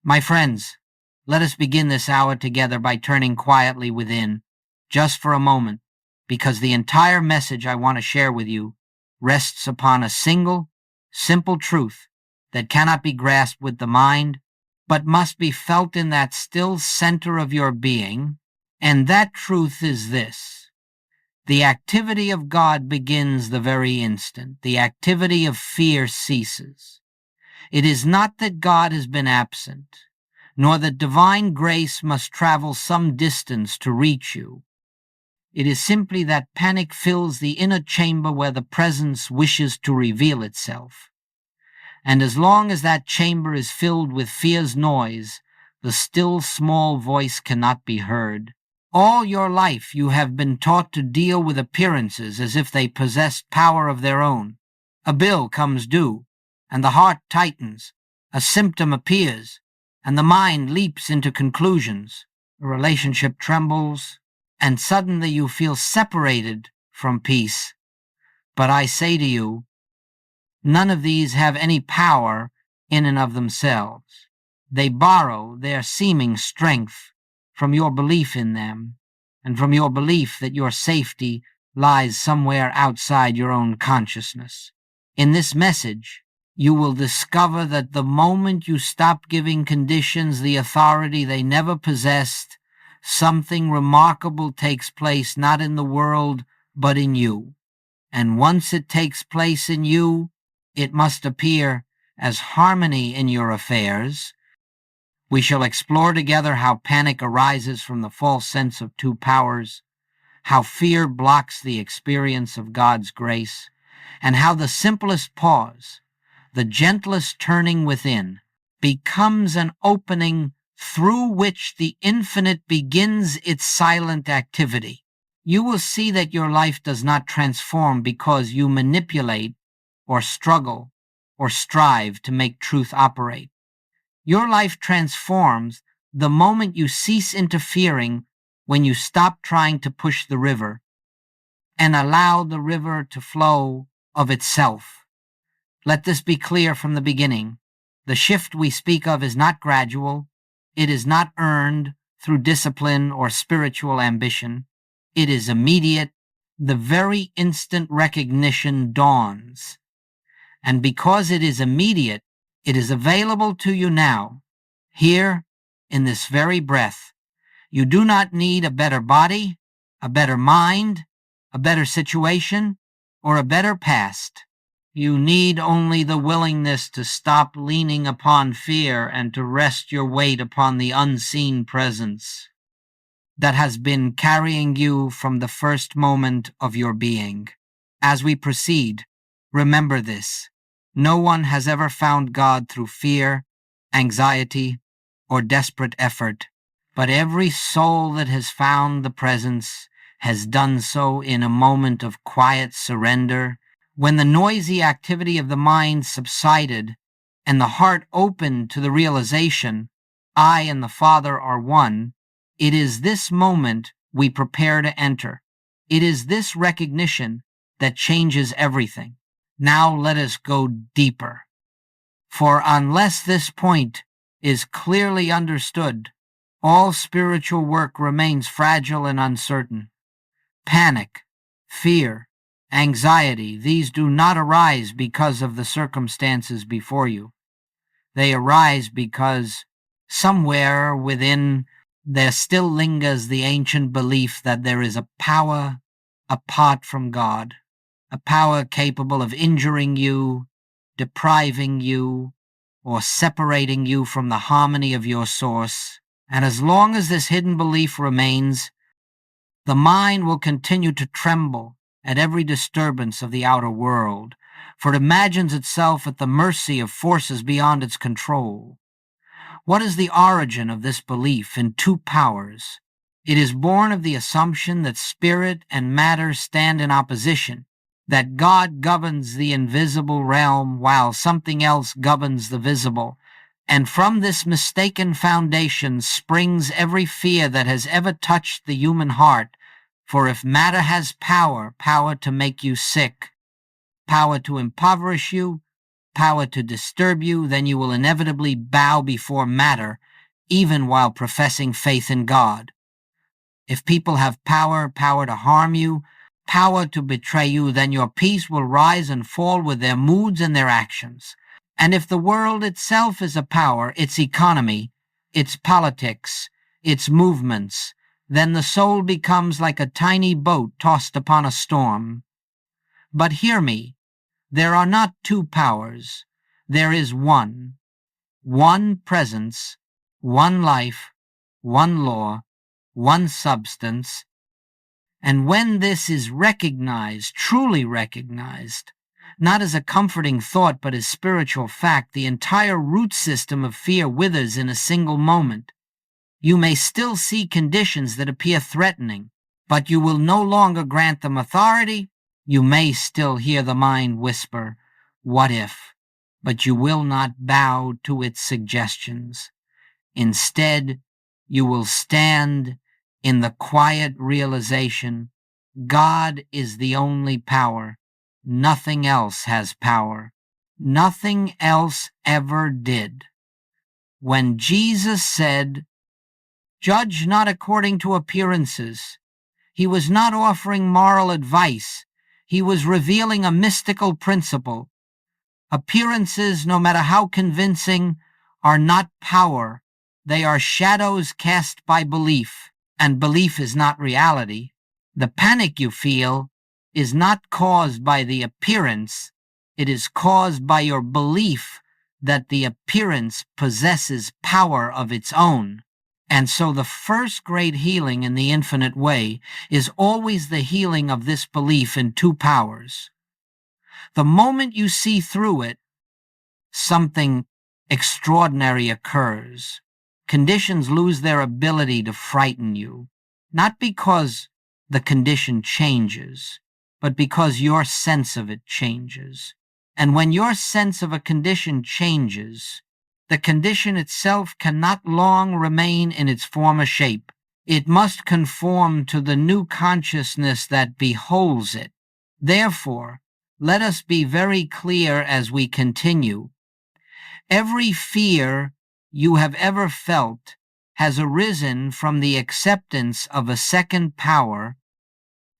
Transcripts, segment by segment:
My friends, let us begin this hour together by turning quietly within, just for a moment, because the entire message I want to share with you rests upon a single, simple truth that cannot be grasped with the mind, but must be felt in that still center of your being, and that truth is this: the activity of God begins the very instant. The activity of fear ceases. It is not that God has been absent, nor that divine grace must travel some distance to reach you. It is simply that panic fills the inner chamber where the presence wishes to reveal itself. And as long as that chamber is filled with fear's noise, the still small voice cannot be heard. All your life you have been taught to deal with appearances as if they possessed power of their own. A bill comes due, and the heart tightens, a symptom appears, and the mind leaps into conclusions. A relationship trembles, and suddenly you feel separated from peace. But I say to you, none of these have any power in and of themselves. They borrow their seeming strength from your belief in them, and from your belief that your safety lies somewhere outside your own consciousness. In this message, you will discover that the moment you stop giving conditions the authority they never possessed, something remarkable takes place not in the world, but in you. And once it takes place in you, it must appear as harmony in your affairs. We shall explore together how panic arises from the false sense of two powers, how fear blocks the experience of God's grace, and how the simplest pause, the gentlest turning within, becomes an opening through which the infinite begins its silent activity. You will see that your life does not transform because you manipulate or struggle or strive to make truth operate. Your life transforms the moment you cease interfering, when you stop trying to push the river and allow the river to flow of itself. Let this be clear from the beginning. The shift we speak of is not gradual. It is not earned through discipline or spiritual ambition. It is immediate. The very instant recognition dawns. And because it is immediate, it is available to you now, here, in this very breath. You do not need a better body, a better mind, a better situation, or a better past. You need only the willingness to stop leaning upon fear and to rest your weight upon the unseen presence that has been carrying you from the first moment of your being. As we proceed, remember this: no one has ever found God through fear, anxiety, or desperate effort, but every soul that has found the presence has done so in a moment of quiet surrender, when the noisy activity of the mind subsided and the heart opened to the realization, I and the Father are one. It is this moment we prepare to enter. It is this recognition that changes everything. Now let us go deeper. For unless this point is clearly understood, all spiritual work remains fragile and uncertain. Panic, fear, anxiety, these do not arise because of the circumstances before you. They arise because somewhere within there still lingers the ancient belief that there is a power apart from God, a power capable of injuring you, depriving you, or separating you from the harmony of your source. And as long as this hidden belief remains, the mind will continue to tremble at every disturbance of the outer world, for it imagines itself at the mercy of forces beyond its control. What is the origin of this belief in two powers? It is born of the assumption that spirit and matter stand in opposition, that God governs the invisible realm while something else governs the visible. And from this mistaken foundation springs every fear that has ever touched the human heart. For if matter has power, power to make you sick, power to impoverish you, power to disturb you, then you will inevitably bow before matter, even while professing faith in God. If people have power to harm you, power to betray you, then your peace will rise and fall with their moods and their actions. And if the world itself is a power, its economy, its politics, its movements, then the soul becomes like a tiny boat tossed upon a storm. But hear me, there are not two powers. There is one presence, one life, one law, one substance. And when this is recognized, truly recognized, not as a comforting thought but as spiritual fact, the entire root system of fear withers in a single moment. You may still see conditions that appear threatening, but you will no longer grant them authority. You may still hear the mind whisper, "What if?" but you will not bow to its suggestions. Instead, you will stand in the quiet realization, God is the only power. Nothing else has power. Nothing else ever did. When Jesus said, "Judge not according to appearances," he was not offering moral advice. He was revealing a mystical principle. Appearances, no matter how convincing, are not power. They are shadows cast by belief, and belief is not reality. The panic you feel is not caused by the appearance. It is caused by your belief that the appearance possesses power of its own. And so the first great healing in the infinite way is always the healing of this belief in two powers. The moment you see through it, something extraordinary occurs. Conditions lose their ability to frighten you, not because the condition changes, but because your sense of it changes. And when your sense of a condition changes, the condition itself cannot long remain in its former shape. It must conform to the new consciousness that beholds it. Therefore, let us be very clear as we continue. Every fear you have ever felt has arisen from the acceptance of a second power.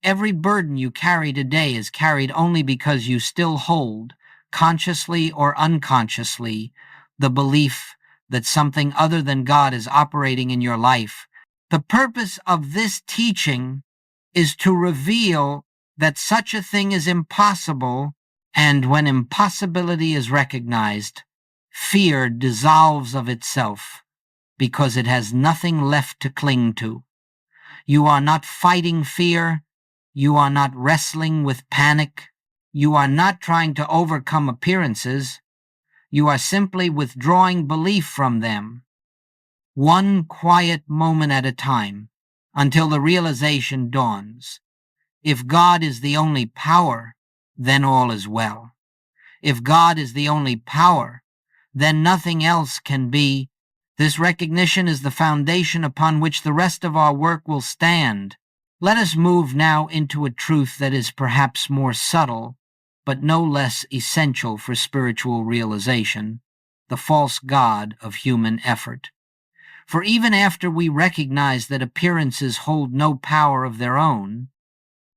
Every burden you carry today is carried only because you still hold, consciously or unconsciously, the belief that something other than God is operating in your life. The purpose of this teaching is to reveal that such a thing is impossible, and when impossibility is recognized, fear dissolves of itself because it has nothing left to cling to. You are not fighting fear. You are not wrestling with panic. You are not trying to overcome appearances. You are simply withdrawing belief from them, one quiet moment at a time, until the realization dawns. If God is the only power, then all is well. If God is the only power, then nothing else can be. This recognition is the foundation upon which the rest of our work will stand. Let us move now into a truth that is perhaps more subtle, but no less essential for spiritual realization, the false god of human effort. For even after we recognize that appearances hold no power of their own,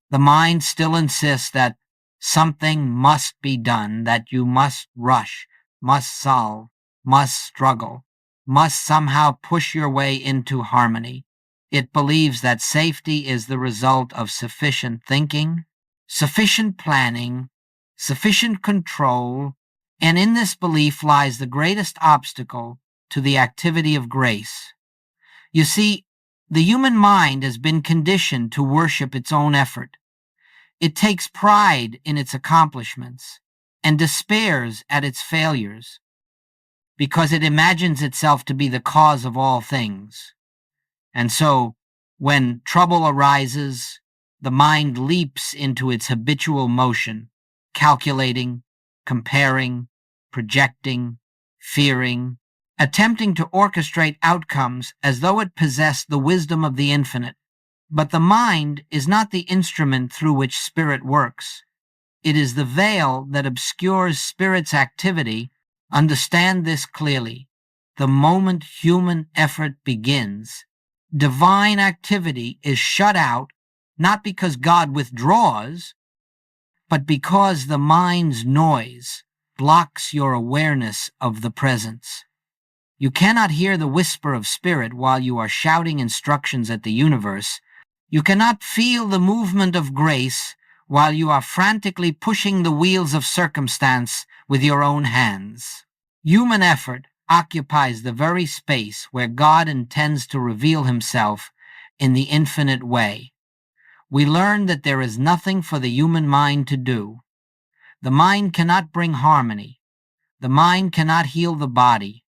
the mind still insists that something must be done, that you must rush, must solve, must struggle, must somehow push your way into harmony. It believes that safety is the result of sufficient thinking, sufficient planning, sufficient control, and in this belief lies the greatest obstacle to the activity of grace. You see, the human mind has been conditioned to worship its own effort. It takes pride in its accomplishments and despairs at its failures because it imagines itself to be the cause of all things. And so, when trouble arises, the mind leaps into its habitual motion, calculating, comparing, projecting, fearing, attempting to orchestrate outcomes as though it possessed the wisdom of the infinite. But the mind is not the instrument through which spirit works. It is the veil that obscures Spirit's activity. Understand this clearly. The moment human effort begins, divine activity is shut out, not because God withdraws, but because the mind's noise blocks your awareness of the presence. You cannot hear the whisper of Spirit while you are shouting instructions at the universe. You cannot feel the movement of grace while you are frantically pushing the wheels of circumstance with your own hands. Human effort occupies the very space where God intends to reveal himself in the infinite way. We learn that there is nothing for the human mind to do. The mind cannot bring harmony. The mind cannot heal the body.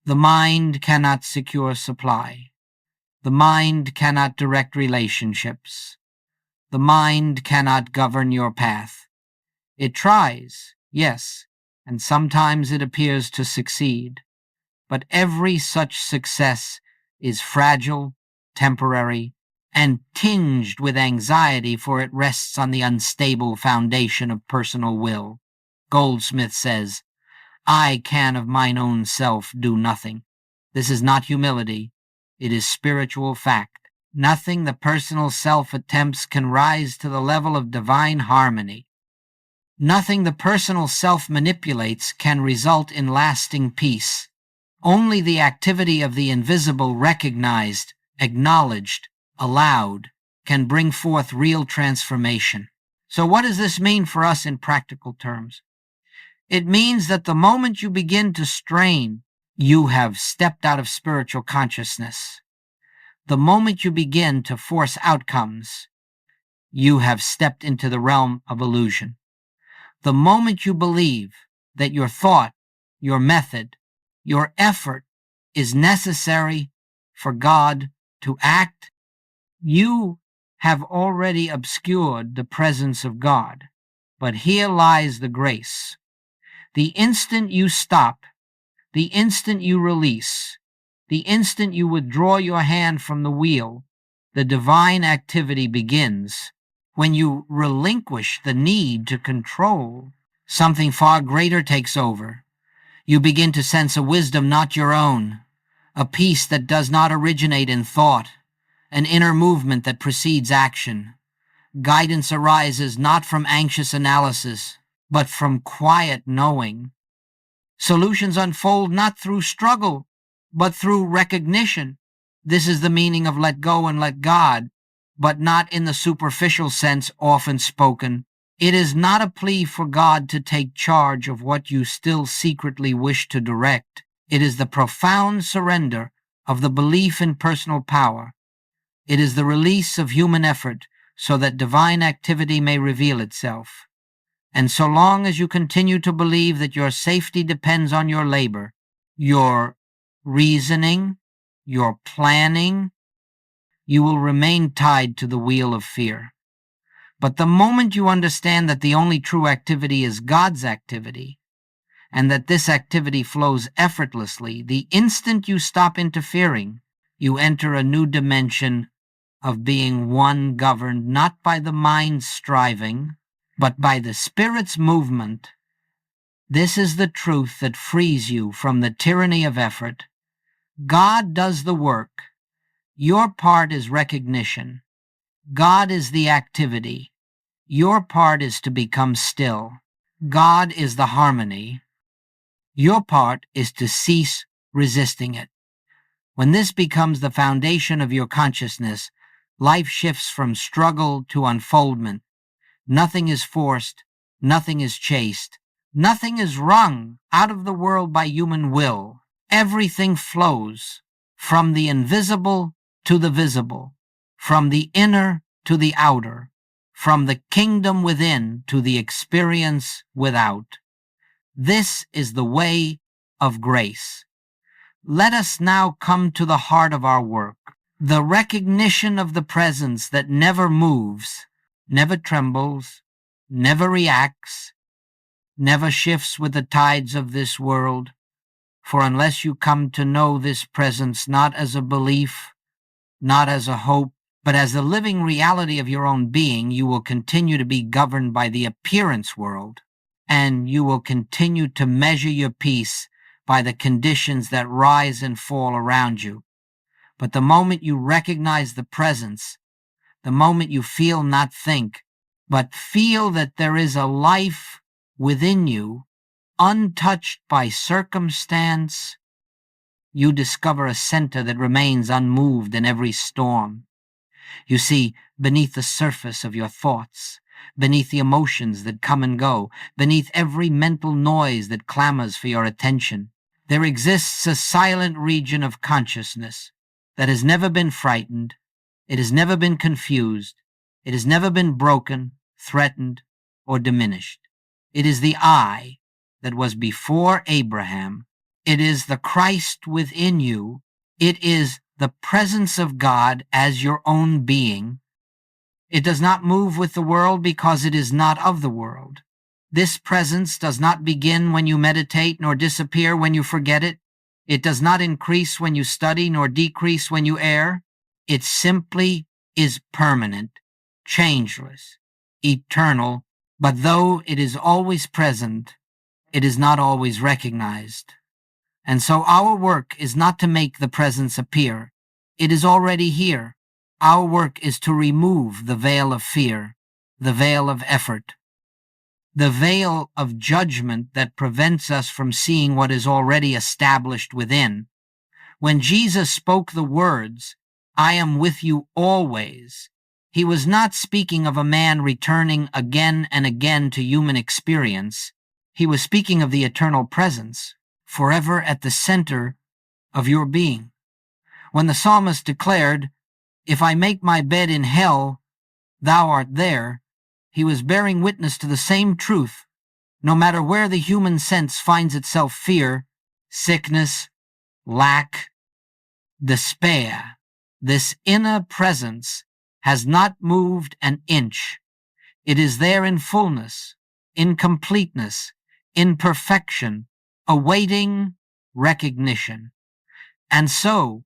The mind cannot secure supply. The mind cannot direct relationships. The mind cannot govern your path. It tries, yes, and sometimes it appears to succeed. But every such success is fragile, temporary, and tinged with anxiety, for it rests on the unstable foundation of personal will. Goldsmith says, "I can of mine own self do nothing." This is not humility. It is spiritual fact. Nothing the personal self attempts can rise to the level of divine harmony. Nothing the personal self manipulates can result in lasting peace. Only the activity of the invisible, recognized, acknowledged, allowed, can bring forth real transformation. So what does this mean for us in practical terms? It means that the moment you begin to strain, you have stepped out of spiritual consciousness. The moment you begin to force outcomes, you have stepped into the realm of illusion. The moment you believe that your thought, your method, your effort is necessary for God to act, you have already obscured the presence of God. But here lies the grace. The instant you stop, the instant you release, the instant you withdraw your hand from the wheel, the divine activity begins. When you relinquish the need to control, something far greater takes over. You begin to sense a wisdom not your own, a peace that does not originate in thought, an inner movement that precedes action. Guidance arises not from anxious analysis, but from quiet knowing. Solutions unfold not through struggle, but through recognition. This is the meaning of let go and let God, but not in the superficial sense often spoken. It is not a plea for God to take charge of what you still secretly wish to direct. It is the profound surrender of the belief in personal power. It is the release of human effort so that divine activity may reveal itself. And so long as you continue to believe that your safety depends on your labor, your reasoning, your planning, you will remain tied to the wheel of fear. But the moment you understand that the only true activity is God's activity, and that this activity flows effortlessly, the instant you stop interfering, you enter a new dimension of being one governed not by the mind's striving, but by the Spirit's movement. This is the truth that frees you from the tyranny of effort. God does the work. Your part is recognition. God is the activity. Your part is to become still. God is the harmony. Your part is to cease resisting it. When this becomes the foundation of your consciousness, life shifts from struggle to unfoldment. Nothing is forced, nothing is chased, nothing is wrung out of the world by human will. Everything flows from the invisible to the visible, from the inner to the outer, from the kingdom within to the experience without. This is the way of grace. Let us now come to the heart of our work, the recognition of the presence that never moves, never trembles, never reacts, never shifts with the tides of this world. For unless you come to know this presence not as a belief, not as a hope, But as the living reality of your own being, you will continue to be governed by the appearance world, and you will continue to measure your peace by the conditions that rise and fall around you. But the moment you recognize the presence, the moment you feel, not think, but feel that there is a life within you, untouched by circumstance, you discover a center that remains unmoved in every storm. You see, beneath the surface of your thoughts, beneath the emotions that come and go, beneath every mental noise that clamors for your attention, there exists a silent region of consciousness that has never been frightened, it has never been confused, it has never been broken, threatened, or diminished. It is the I that was before Abraham. It is the Christ within you. It is the presence of God as your own being. It does not move with the world because it is not of the world. This presence does not begin when you meditate, nor disappear when you forget it. It does not increase when you study, nor decrease when you err. It simply is permanent, changeless, eternal, but though it is always present, it is not always recognized. And so our work is not to make the presence appear. It is already here. Our work is to remove the veil of fear, the veil of effort, the veil of judgment that prevents us from seeing what is already established within. When Jesus spoke the words, "I am with you always," he was not speaking of a man returning again and again to human experience. He was speaking of the eternal presence, forever at the center of your being. When the psalmist declared, "If I make my bed in hell, thou art there," he was bearing witness to the same truth. No matter where the human sense finds itself, fear, sickness, lack, despair, this inner presence has not moved an inch. It is there in fullness, in completeness, in perfection, awaiting recognition. And so,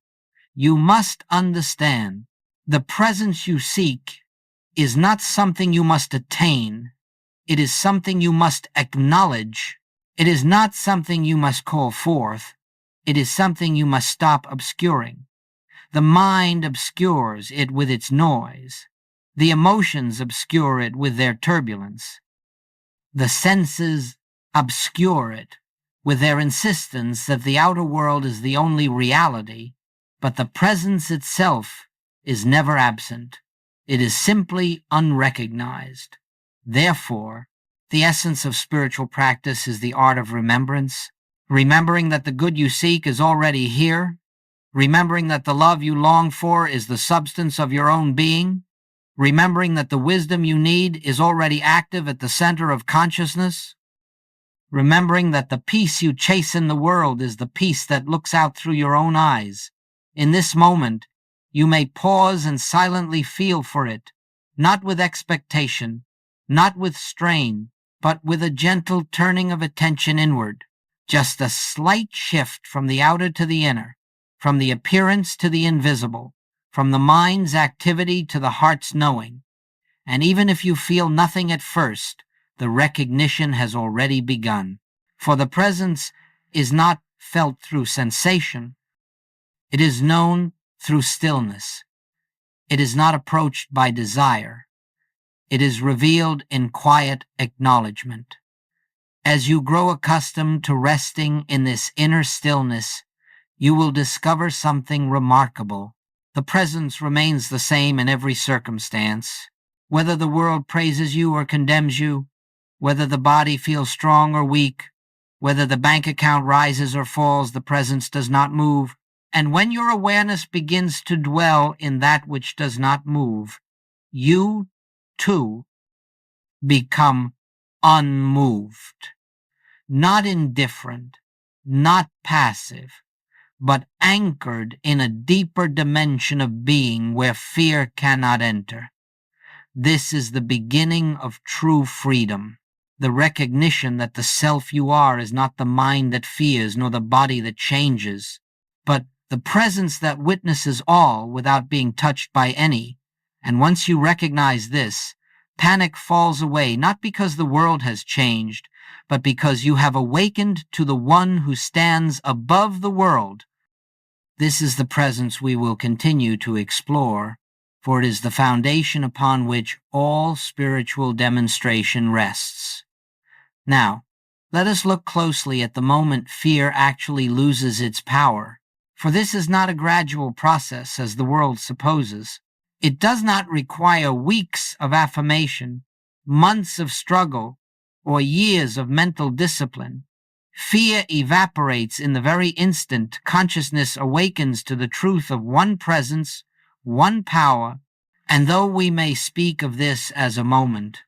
you must understand, the presence you seek is not something you must attain. It is something you must acknowledge. It is not something you must call forth. It is something you must stop obscuring. The mind obscures it with its noise. The emotions obscure it with their turbulence. The senses obscure it with their insistence that the outer world is the only reality, but the presence itself is never absent. It is simply unrecognized. Therefore, the essence of spiritual practice is the art of remembrance, remembering that the good you seek is already here, remembering that the love you long for is the substance of your own being, remembering that the wisdom you need is already active at the center of consciousness, remembering that the peace you chase in the world is the peace that looks out through your own eyes. In this moment, you may pause and silently feel for it, not with expectation, not with strain, but with a gentle turning of attention inward, just a slight shift from the outer to the inner, from the appearance to the invisible, from the mind's activity to the heart's knowing. And even if you feel nothing at first, the recognition has already begun. For the presence is not felt through sensation. It is known through stillness. It is not approached by desire. It is revealed in quiet acknowledgement. As you grow accustomed to resting in this inner stillness, you will discover something remarkable. The presence remains the same in every circumstance. Whether the world praises you or condemns you, whether the body feels strong or weak, whether the bank account rises or falls, the presence does not move. And when your awareness begins to dwell in that which does not move, you, too, become unmoved, not indifferent, not passive, but anchored in a deeper dimension of being where fear cannot enter. This is the beginning of true freedom, the recognition that the self you are is not the mind that fears nor the body that changes, but the presence that witnesses all without being touched by any, And once you recognize this, panic falls away, not because the world has changed, but because you have awakened to the one who stands above the world. This is the presence we will continue to explore, for it is the foundation upon which all spiritual demonstration rests. Now, let us look closely at the moment fear actually loses its power, for this is not a gradual process as the world supposes. It does not require weeks of affirmation, months of struggle, or years of mental discipline. Fear evaporates in the very instant consciousness awakens to the truth of one presence, one power, and though we may speak of this as a moment,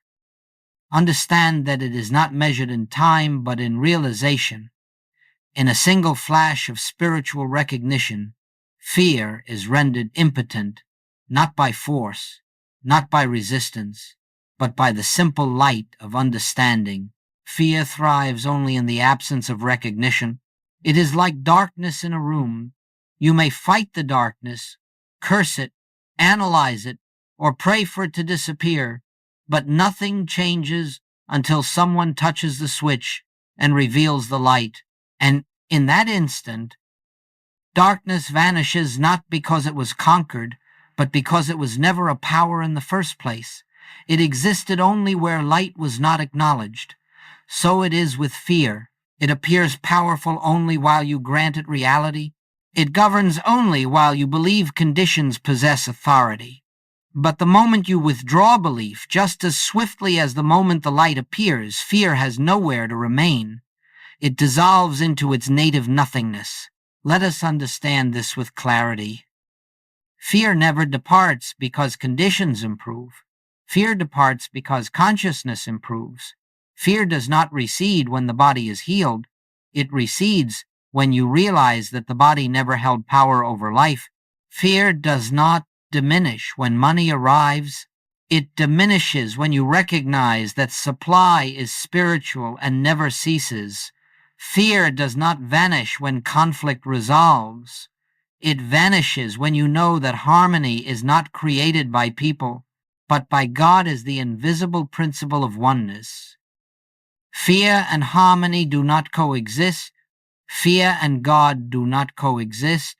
understand that it is not measured in time but in realization. In a single flash of spiritual recognition, fear is rendered impotent, not by force, not by resistance, but by the simple light of understanding. Fear thrives only in the absence of recognition. It is like darkness in a room. You may fight the darkness, curse it, analyze it, or pray for it to disappear, but nothing changes until someone touches the switch and reveals the light. And in that instant, darkness vanishes not because it was conquered, but because it was never a power in the first place. It existed only where light was not acknowledged. So it is with fear. It appears powerful only while you grant it reality. It governs only while you believe conditions possess authority. But the moment you withdraw belief, just as swiftly as the moment the light appears, fear has nowhere to remain. It dissolves into its native nothingness. Let us understand this with clarity. Fear never departs because conditions improve. Fear departs because consciousness improves. Fear does not recede when the body is healed. It recedes when you realize that the body never held power over life. Fear does not diminish when money arrives. It diminishes when you recognize that supply is spiritual and never ceases. Fear does not vanish when conflict resolves. It vanishes when you know that harmony is not created by people, but by God as the invisible principle of oneness. Fear and harmony do not coexist. Fear and God do not coexist.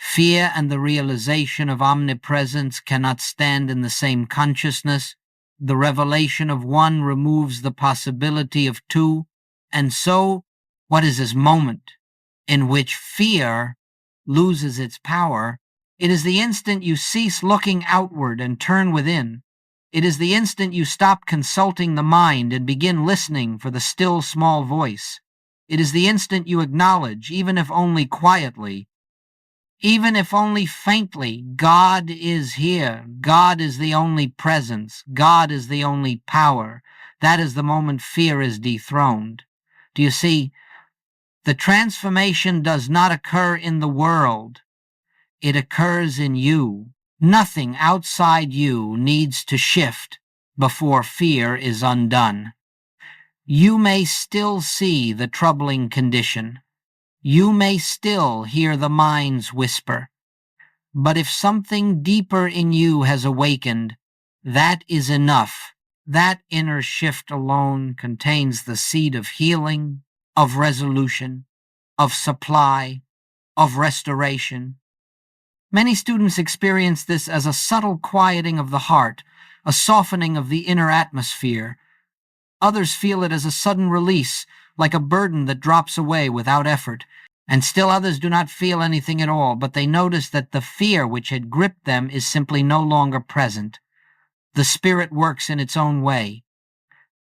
Fear and the realization of omnipresence cannot stand in the same consciousness. The revelation of one removes the possibility of two, and so, what is this moment in which fear loses its power? It is the instant you cease looking outward and turn within. It is the instant you stop consulting the mind and begin listening for the still small voice. It is the instant you acknowledge, even if only quietly, even if only faintly, God is here. God is the only presence. God is the only power. That is the moment fear is dethroned. Do you see? The transformation does not occur in the world. It occurs in you. Nothing outside you needs to shift before fear is undone. You may still see the troubling condition. You may still hear the mind's whisper. But if something deeper in you has awakened, that is enough. That inner shift alone contains the seed of healing, of resolution, of supply, of restoration. Many students experience this as a subtle quieting of the heart, a softening of the inner atmosphere. Others feel it as a sudden release, like a burden that drops away without effort. And still others do not feel anything at all, but they notice that the fear which had gripped them is simply no longer present. The Spirit works in its own way.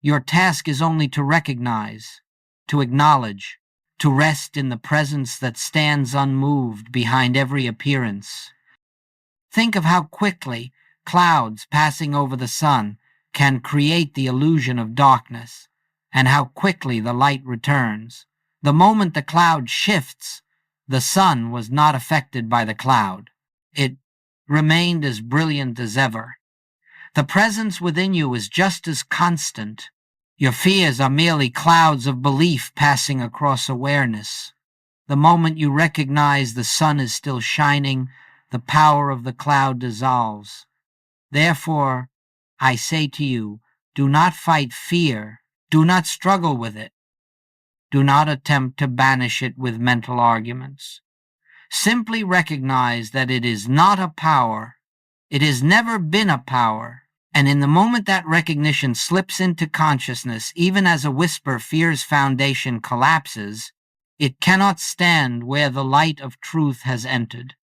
Your task is only to recognize, to acknowledge, to rest in the presence that stands unmoved behind every appearance. Think of how quickly clouds passing over the sun can create the illusion of darkness, and how quickly the light returns. The moment the cloud shifts, the sun was not affected by the cloud. It remained as brilliant as ever. The presence within you is just as constant. Your fears are merely clouds of belief passing across awareness. The moment you recognize the sun is still shining, the power of the cloud dissolves. Therefore, I say to you, do not fight fear. Do not struggle with it. Do not attempt to banish it with mental arguments. Simply recognize that it is not a power. It has never been a power. And in the moment that recognition slips into consciousness, even as a whisper fear's foundation collapses, it cannot stand where the light of truth has entered.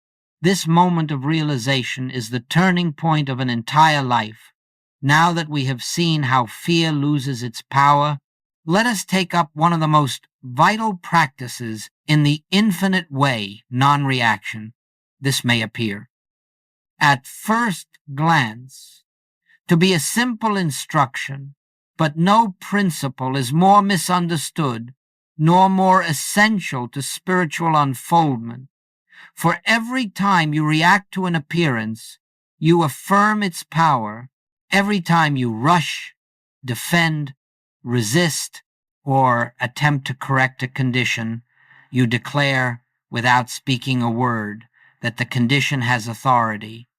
This moment of realization is the turning point of an entire life. Now that we have seen how fear loses its power, let us take up one of the most vital practices in the infinite way, non-reaction. This may appear, at first glance, to be a simple instruction, but no principle is more misunderstood nor more essential to spiritual unfoldment. For every time you react to an appearance, you affirm its power. Every time you rush, defend, resist, or attempt to correct a condition, you declare, without speaking a word, that the condition has authority.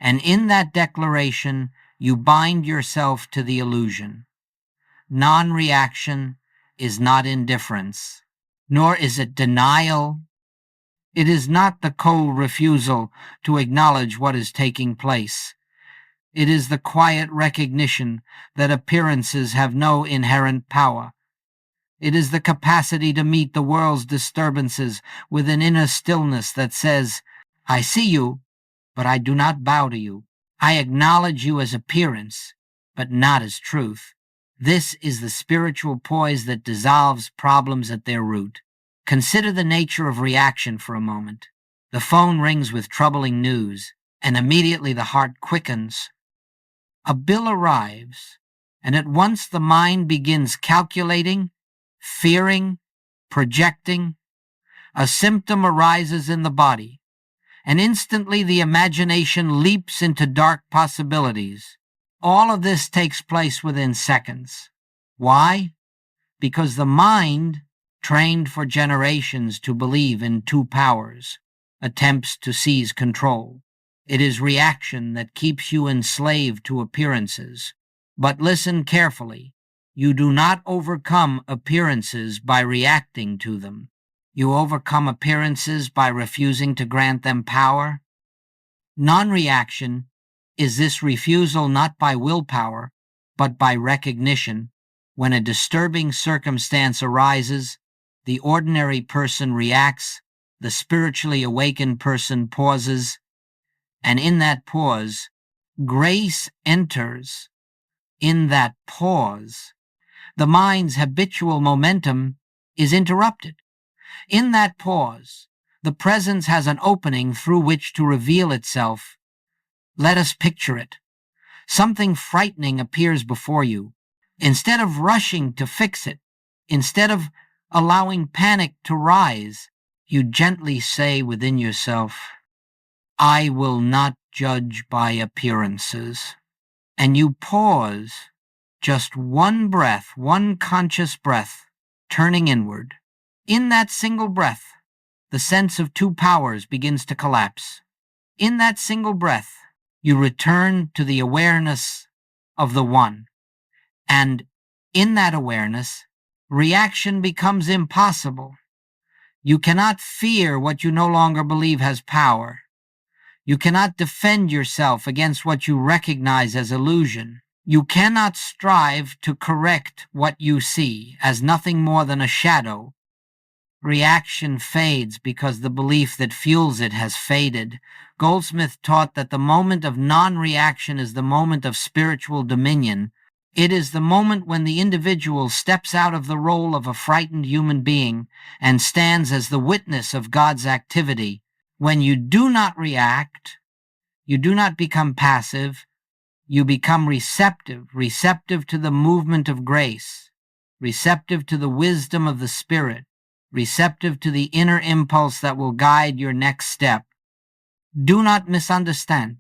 And in that declaration, you bind yourself to the illusion. Non-reaction is not indifference, nor is it denial. It is not the cold refusal to acknowledge what is taking place. It is the quiet recognition that appearances have no inherent power. It is the capacity to meet the world's disturbances with an inner stillness that says, I see you, but I do not bow to you. I acknowledge you as appearance, but not as truth. This is the spiritual poise that dissolves problems at their root. Consider the nature of reaction for a moment. The phone rings with troubling news, and immediately the heart quickens. A bill arrives, and at once the mind begins calculating, fearing, projecting. A symptom arises in the body, and instantly the imagination leaps into dark possibilities. All of this takes place within seconds. Why? Because the mind, trained for generations to believe in two powers, attempts to seize control. It is reaction that keeps you enslaved to appearances. But listen carefully. You do not overcome appearances by reacting to them. You overcome appearances by refusing to grant them power. Non-reaction is this refusal not by willpower, but by recognition. When a disturbing circumstance arises, the ordinary person reacts, the spiritually awakened person pauses, and in that pause, grace enters. In that pause, the mind's habitual momentum is interrupted. In that pause, the presence has an opening through which to reveal itself. Let us picture it. Something frightening appears before you. Instead of rushing to fix it, instead of allowing panic to rise, you gently say within yourself, I will not judge by appearances. And you pause, just one breath, one conscious breath, turning inward. In that single breath, the sense of two powers begins to collapse. In that single breath, you return to the awareness of the one. And in that awareness, reaction becomes impossible. You cannot fear what you no longer believe has power. You cannot defend yourself against what you recognize as illusion. You cannot strive to correct what you see as nothing more than a shadow. Reaction fades because the belief that fuels it has faded. Goldsmith taught that the moment of non-reaction is the moment of spiritual dominion. It is the moment when the individual steps out of the role of a frightened human being and stands as the witness of God's activity. When you do not react, you do not become passive, you become receptive to the movement of grace, receptive to the wisdom of the Spirit, receptive to the inner impulse that will guide your next step. Do not misunderstand.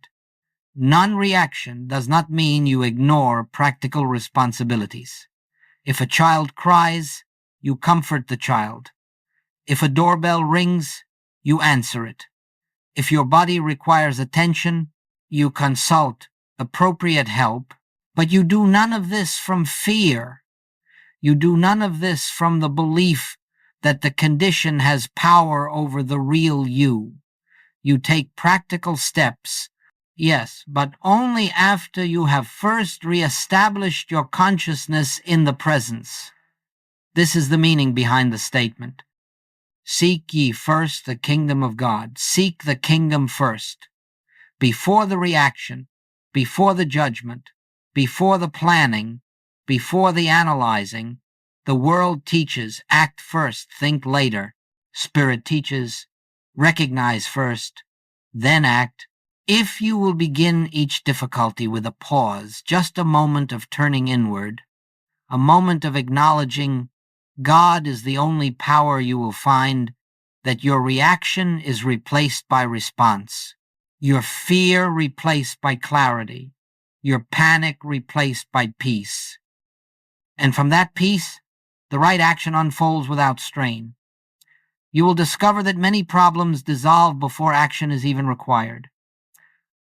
Non-reaction does not mean you ignore practical responsibilities. If a child cries, you comfort the child. If a doorbell rings, you answer it. If your body requires attention, you consult appropriate help, but you do none of this from fear. You do none of this from the belief that the condition has power over the real you. You take practical steps, yes, but only after you have first reestablished your consciousness in the presence. This is the meaning behind the statement. Seek ye first the kingdom of God. Seek the kingdom first. Before the reaction, before the judgment, before the planning, before the analyzing, the world teaches, act first, think later. Spirit teaches, recognize first, then act. If you will begin each difficulty with a pause, just a moment of turning inward, a moment of acknowledging God is the only power, you will find that your reaction is replaced by response, your fear replaced by clarity, your panic replaced by peace. And from that peace, the right action unfolds without strain. You will discover that many problems dissolve before action is even required.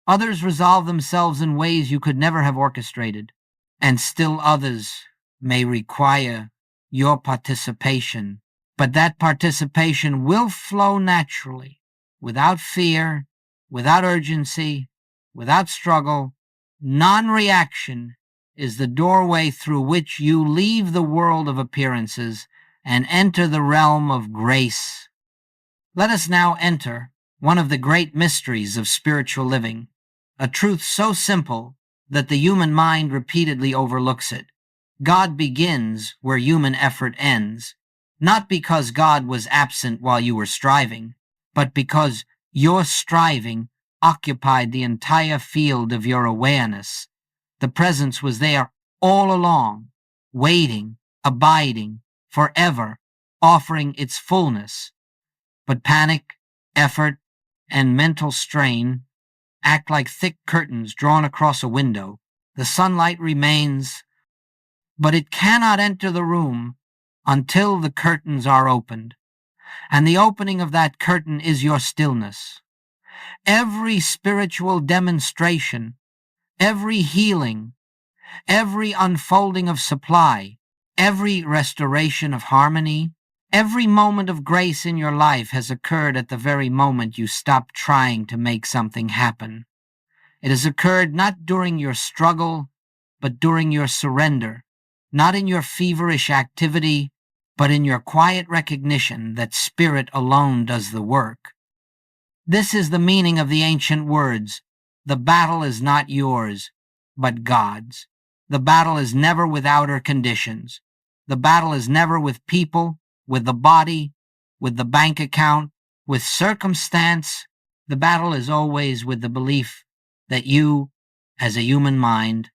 Others resolve themselves in ways you could never have orchestrated, and still others may require your participation, but that participation will flow naturally, without fear, without urgency, without struggle. Non-reaction is the doorway through which you leave the world of appearances and enter the realm of grace. Let us now enter one of the great mysteries of spiritual living, a truth so simple that the human mind repeatedly overlooks it. God begins where human effort ends, not because God was absent while you were striving, but because your striving occupied the entire field of your awareness. The presence was there all along, waiting, abiding, forever, offering its fullness. But panic, effort, and mental strain act like thick curtains drawn across a window. The sunlight remains, but it cannot enter the room until the curtains are opened. And the opening of that curtain is your stillness. Every spiritual demonstration, every healing, every unfolding of supply, every restoration of harmony, every moment of grace in your life has occurred at the very moment you stop trying to make something happen. It has occurred not during your struggle, but during your surrender, not in your feverish activity, but in your quiet recognition that Spirit alone does the work. This is the meaning of the ancient words, "The battle is not yours, but God's." The battle is never with outer conditions. The battle is never with people, with the body, with the bank account, with circumstance. The battle is always with the belief that you, as a human mind,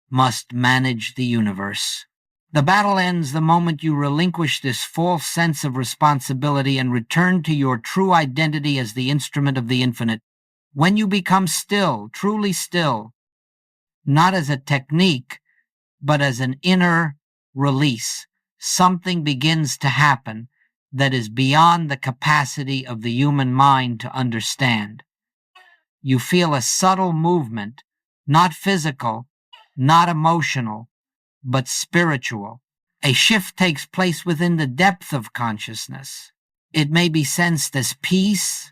must manage the universe. The battle ends the moment you relinquish this false sense of responsibility and return to your true identity as the instrument of the infinite. When you become still, truly still, not as a technique, but as an inner release, something begins to happen that is beyond the capacity of the human mind to understand. You feel a subtle movement, not physical, not emotional, but spiritual. A shift takes place within the depth of consciousness. It may be sensed as peace,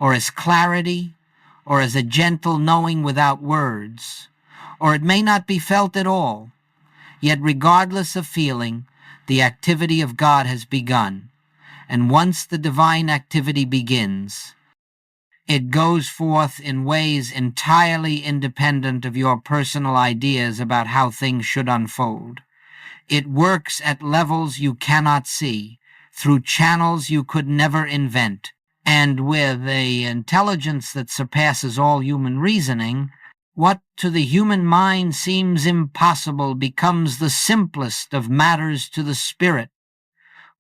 or as clarity, or as a gentle knowing without words, or it may not be felt at all. Yet regardless of feeling, the activity of God has begun, and once the divine activity begins, it goes forth in ways entirely independent of your personal ideas about how things should unfold. It works at levels you cannot see, through channels you could never invent, and with an intelligence that surpasses all human reasoning. What to the human mind seems impossible becomes the simplest of matters to the spirit.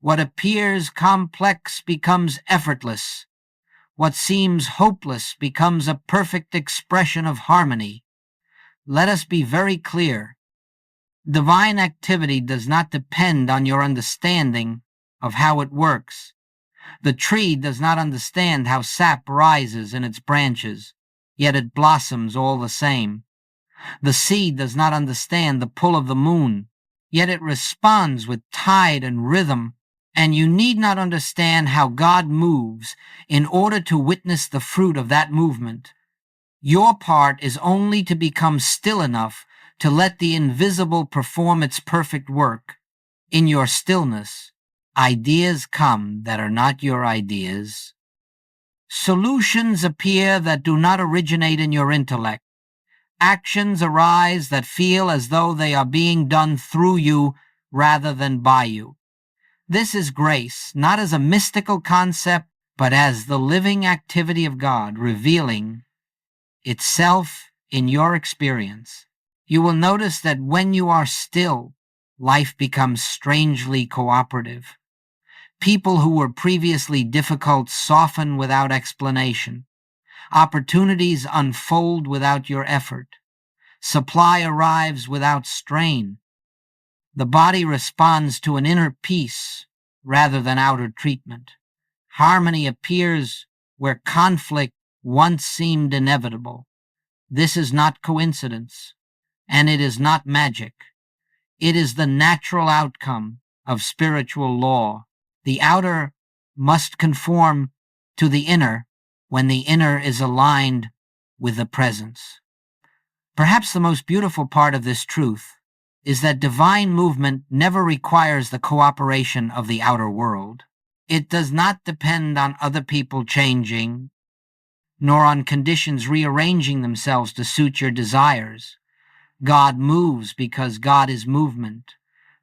What appears complex becomes effortless. What seems hopeless becomes a perfect expression of harmony. Let us be very clear. Divine activity does not depend on your understanding of how it works. The tree does not understand how sap rises in its branches, yet it blossoms all the same. The sea does not understand the pull of the moon, yet it responds with tide and rhythm, and you need not understand how God moves in order to witness the fruit of that movement. Your part is only to become still enough to let the invisible perform its perfect work. In your stillness, ideas come that are not your ideas. Solutions appear that do not originate in your intellect. Actions arise that feel as though they are being done through you rather than by you. This is grace, not as a mystical concept, but as the living activity of God revealing itself in your experience. You will notice that when you are still, life becomes strangely cooperative. People who were previously difficult soften without explanation. Opportunities unfold without your effort. Supply arrives without strain. The body responds to an inner peace rather than outer treatment. Harmony appears where conflict once seemed inevitable. This is not coincidence, and it is not magic. It is the natural outcome of spiritual law. The outer must conform to the inner when the inner is aligned with the presence. Perhaps the most beautiful part of this truth is that divine movement never requires the cooperation of the outer world. It does not depend on other people changing, nor on conditions rearranging themselves to suit your desires. God moves because God is movement.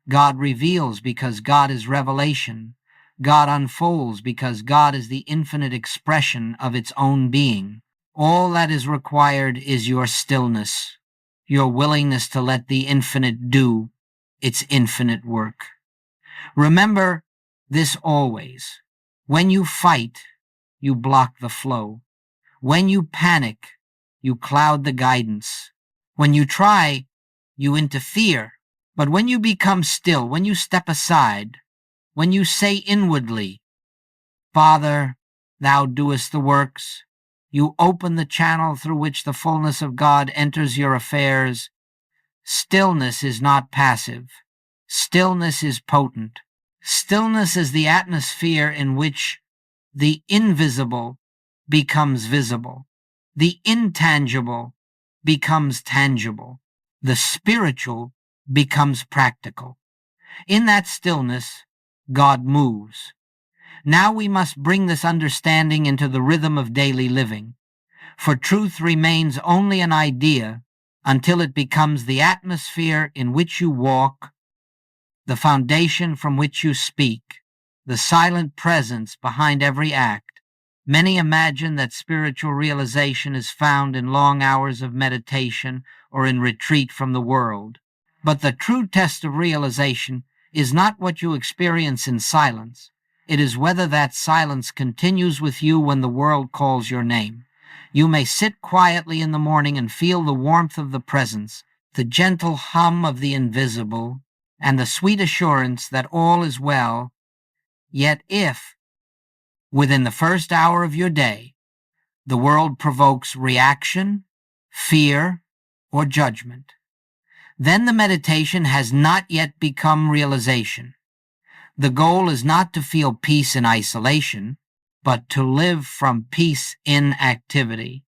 God reveals because God is revelation. God unfolds because God is the infinite expression of its own being. All that is required is your stillness, your willingness to let the infinite do its infinite work. Remember this always. When you fight, you block the flow. When you panic, you cloud the guidance. When you try, you interfere. But when you become still, when you step aside, when you say inwardly, Father, thou doest the works, you open the channel through which the fullness of God enters your affairs. Stillness is not passive. Stillness is potent. Stillness is the atmosphere in which the invisible becomes visible. The intangible becomes tangible. The spiritual becomes practical. In that stillness, God moves. Now we must bring this understanding into the rhythm of daily living, for truth remains only an idea until it becomes the atmosphere in which you walk, the foundation from which you speak, the silent presence behind every act. Many imagine that spiritual realization is found in long hours of meditation or in retreat from the world. But the true test of realization is not what you experience in silence. It is whether that silence continues with you when the world calls your name. You may sit quietly in the morning and feel the warmth of the presence, the gentle hum of the invisible, and the sweet assurance that all is well. Yet if, within the first hour of your day, the world provokes reaction, fear, or judgment, then the meditation has not yet become realization. The goal is not to feel peace in isolation, but to live from peace in activity.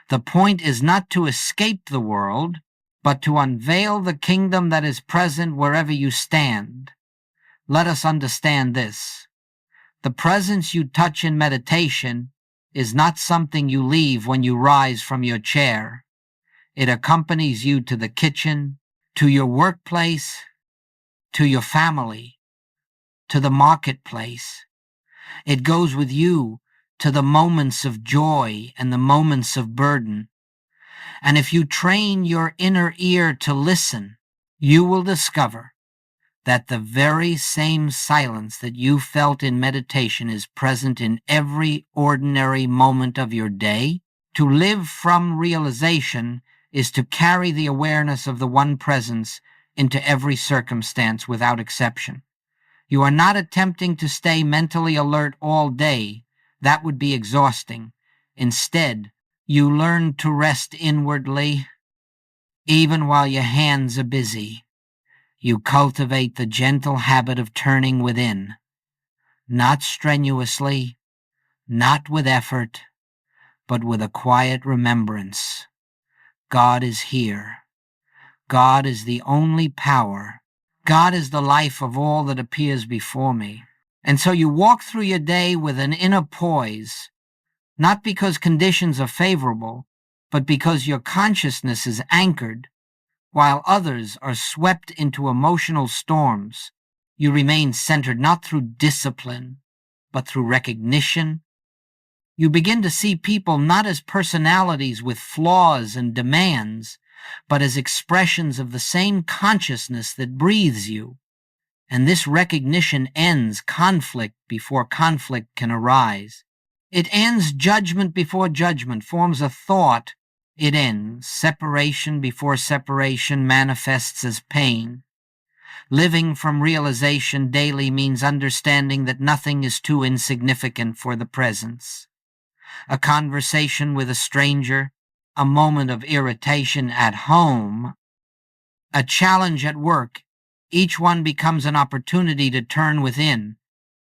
The point is not to escape the world, but to unveil the kingdom that is present wherever you stand. Let us understand this. The presence you touch in meditation is not something you leave when you rise from your chair. It accompanies you to the kitchen, to your workplace, to your family, to the marketplace. It goes with you to the moments of joy and the moments of burden. And if you train your inner ear to listen, you will discover that the very same silence that you felt in meditation is present in every ordinary moment of your day. To live from realization is to carry the awareness of the one presence into every circumstance without exception. You are not attempting to stay mentally alert all day. That would be exhausting. Instead, you learn to rest inwardly. Even while your hands are busy, you cultivate the gentle habit of turning within, not strenuously, not with effort, but with a quiet remembrance. God is here. God is the only power. God is the life of all that appears before me. And so you walk through your day with an inner poise, not because conditions are favorable, but because your consciousness is anchored. While others are swept into emotional storms, you remain centered not through discipline, but through recognition. You begin to see people not as personalities with flaws and demands, but as expressions of the same consciousness that breathes you. And this recognition ends conflict before conflict can arise. It ends judgment before judgment forms a thought. It ends separation before separation manifests as pain. Living from realization daily means understanding that nothing is too insignificant for the presence. A conversation with a stranger, a moment of irritation at home, a challenge at work, each one becomes an opportunity to turn within,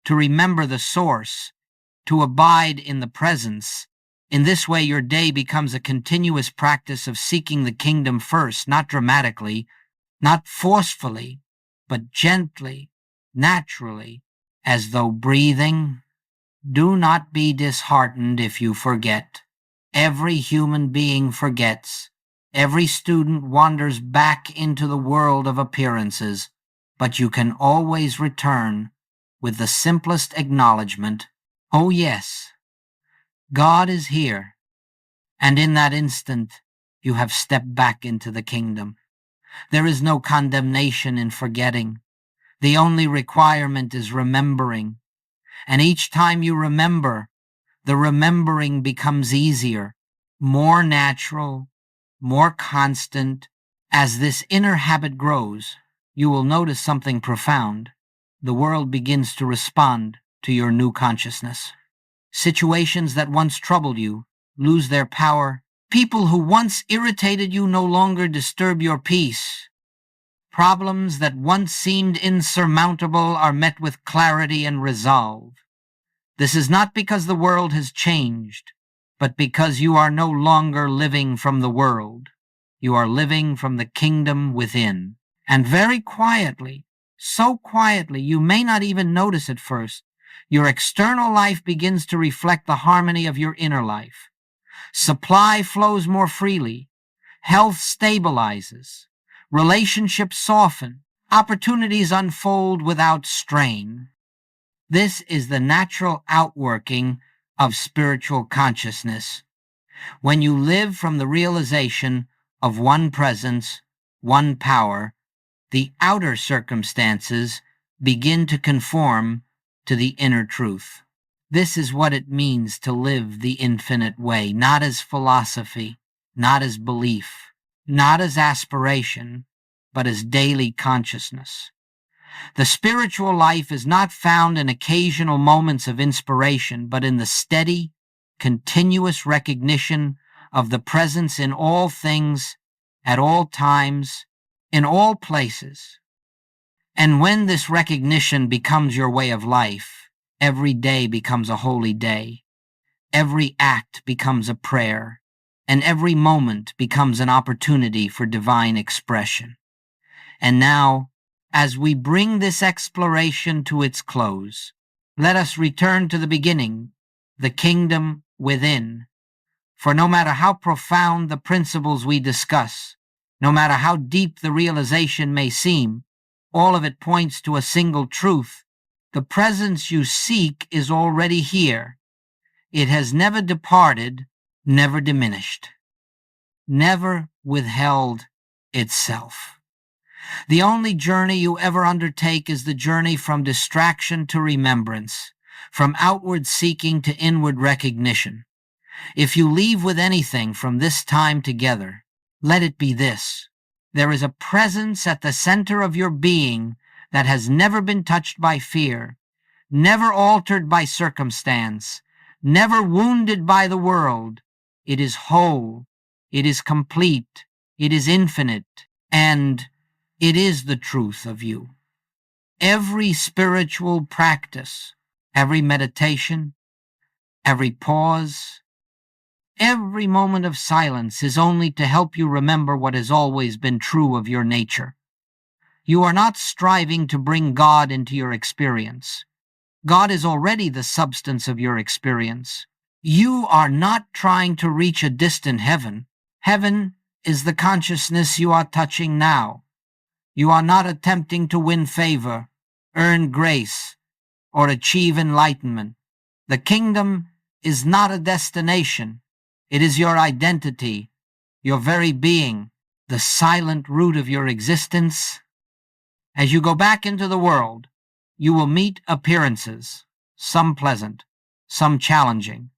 to remember the source, to abide in the presence. In this way, your day becomes a continuous practice of seeking the kingdom first, not dramatically, not forcefully, but gently, naturally, as though breathing. Do not be disheartened if you forget. Every human being forgets. Every student wanders back into the world of appearances, but you can always return with the simplest acknowledgement, oh yes, God is here. And in that instant, you have stepped back into the kingdom. There is no condemnation in forgetting. The only requirement is remembering. And each time you remember, the remembering becomes easier, more natural, more constant. As this inner habit grows, you will notice something profound. The world begins to respond to your new consciousness. Situations that once troubled you lose their power. People who once irritated you no longer disturb your peace. Problems that once seemed insurmountable are met with clarity and resolve. This is not because the world has changed, but because you are no longer living from the world. You are living from the kingdom within. And very quietly, so quietly you may not even notice at first, your external life begins to reflect the harmony of your inner life. Supply flows more freely. Health stabilizes. Relationships soften. Opportunities unfold without strain. This is the natural outworking of spiritual consciousness. When you live from the realization of one presence, one power, the outer circumstances begin to conform to the inner truth. This is what it means to live the infinite way, not as philosophy, not as belief, not as aspiration, but as daily consciousness. The spiritual life is not found in occasional moments of inspiration, but in the steady, continuous recognition of the presence in all things, at all times, in all places. And when this recognition becomes your way of life, every day becomes a holy day. Every act becomes a prayer, and every moment becomes an opportunity for divine expression. And now, as we bring this exploration to its close, let us return to the beginning, the kingdom within. For no matter how profound the principles we discuss, no matter how deep the realization may seem, all of it points to a single truth. The presence you seek is already here. It has never departed, never diminished, never withheld itself. The only journey you ever undertake is the journey from distraction to remembrance, from outward seeking to inward recognition. If you leave with anything from this time together, let it be this. There is a presence at the center of your being that has never been touched by fear, never altered by circumstance, never wounded by the world. It is whole. It is complete. It is infinite, and it is the truth of you. Every spiritual practice, every meditation, every pause, every moment of silence is only to help you remember what has always been true of your nature. You are not striving to bring God into your experience. God is already the substance of your experience. You are not trying to reach a distant heaven. Heaven is the consciousness you are touching now. You are not attempting to win favor, earn grace, or achieve enlightenment. The kingdom is not a destination. It is your identity, your very being, the silent root of your existence. As you go back into the world, you will meet appearances, some pleasant, some challenging.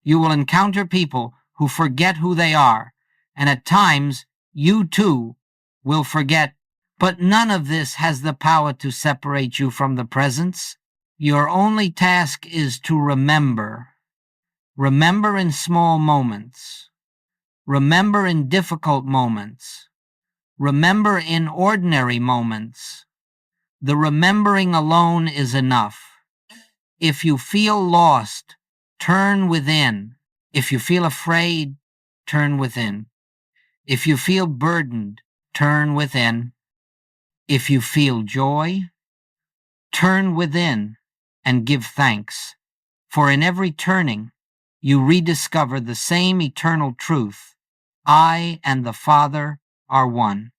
You will encounter people who forget who they are, and at times you too will forget. But none of this has the power to separate you from the presence. Your only task is to remember. Remember in small moments. Remember in difficult moments. Remember in ordinary moments. The remembering alone is enough. If you feel lost, turn within. If you feel afraid, turn within. If you feel burdened, turn within. If you feel joy, turn within and give thanks. For in every turning, you rediscover the same eternal truth. I and the Father are one.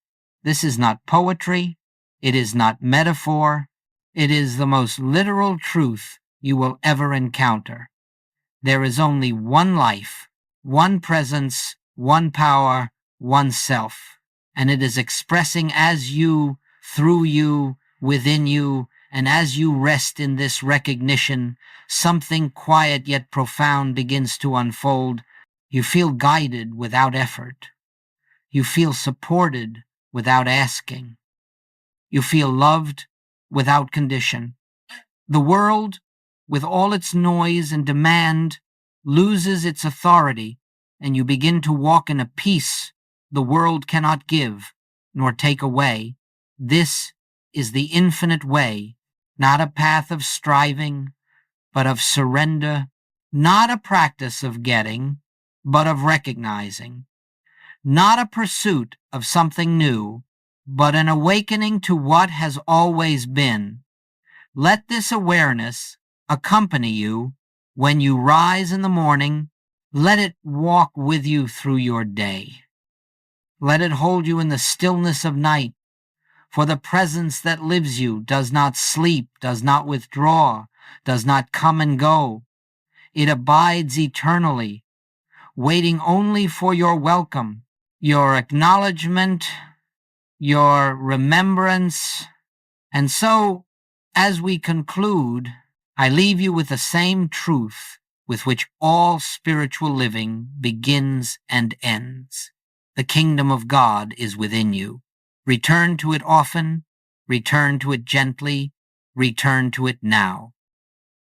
This is not poetry. It is not metaphor. It is the most literal truth you will ever encounter. There is only one life, one presence, one power, one self, and it is expressing as you, through you, within you, and as you rest in this recognition, something quiet yet profound begins to unfold. You feel guided without effort. You feel supported without asking. You feel loved without condition. The world, with all its noise and demand, loses its authority, and you begin to walk in a peace the world cannot give nor take away. This is the infinite way, not a path of striving, but of surrender, not a practice of getting, but of recognizing, not a pursuit of something new, but an awakening to what has always been. Let this awareness accompany you when you rise in the morning. Let it walk with you through your day. Let it hold you in the stillness of night, for the presence that lives you does not sleep, does not withdraw, does not come and go. It abides eternally, waiting only for your welcome, your acknowledgement, your remembrance. And so, as we conclude, I leave you with the same truth with which all spiritual living begins and ends. The kingdom of God is within you. Return to it often, return to it gently, return to it now.